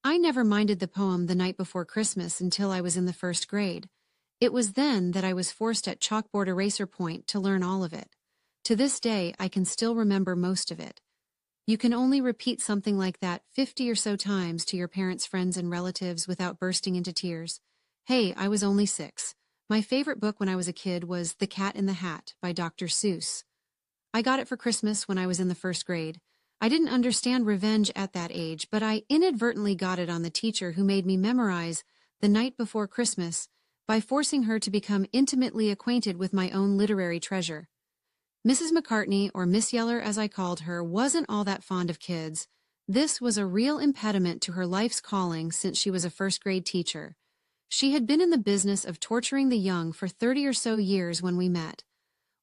I never minded the poem The Night Before Christmas until I was in the first grade. It was then that I was forced at chalkboard eraser point to learn all of it. To this day, I can still remember most of it. You can only repeat something like that 50 or so times to your parents, friends, and relatives without bursting into tears. Hey, I was only 6. My favorite book when I was a kid was The Cat in the Hat by Dr. Seuss. I got it for Christmas when I was in the first grade. I didn't understand revenge at that age, but I inadvertently got it on the teacher who made me memorize The Night Before Christmas by forcing her to become intimately acquainted with my own literary treasure. Mrs. McCartney, or Miss Yeller as I called her, wasn't all that fond of kids. This was a real impediment to her life's calling since she was a first-grade teacher. She had been in the business of torturing the young for 30 or so years when we met.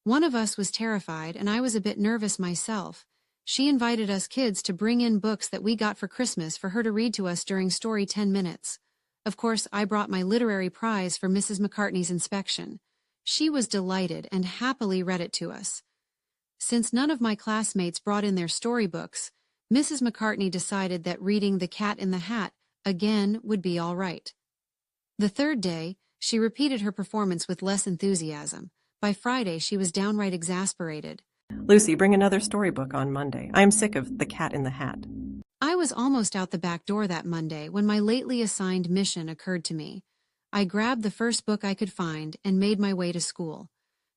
One of us was terrified, and I was a bit nervous myself. She invited us kids to bring in books that we got for Christmas for her to read to us during story 10 minutes. Of course, I brought my literary prize for Mrs. McCartney's inspection. She was delighted and happily read it to us. Since none of my classmates brought in their storybooks, Mrs. McCartney decided that reading The Cat in the Hat again would be all right. The third day, she repeated her performance with less enthusiasm. By Friday, she was downright exasperated. Lucy, bring another storybook on Monday. I am sick of The Cat in the Hat. I was almost out the back door that Monday when my lately assigned mission occurred to me. I grabbed the first book I could find and made my way to school.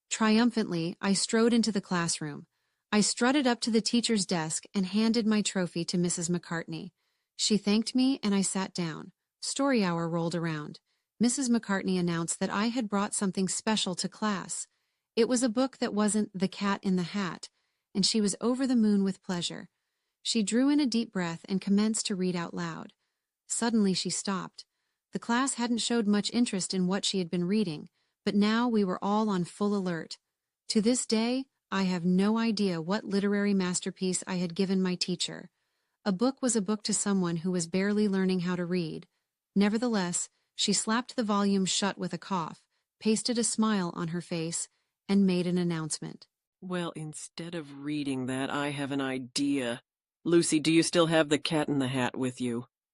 Triumphantly, I strode into the classroom. I strutted up to the teacher's desk and handed my trophy to Mrs. McCartney. She thanked me and I sat down. Story hour rolled around. Mrs. McCartney announced that I had brought something special to class. It was a book that wasn't The Cat in the Hat, and she was over the moon with pleasure. She drew in a deep breath and commenced to read out loud. Suddenly she stopped. The class hadn't showed much interest in what she had been reading, but now we were all on full alert. To this day, I have no idea what literary masterpiece I had given my teacher. A book was a book to someone who was barely learning how to read. Nevertheless, she slapped the volume shut with a cough, pasted a smile on her face, and made an announcement. Well, instead of reading that, I have an idea. Lucy, do you still have The Cat in the Hat with you?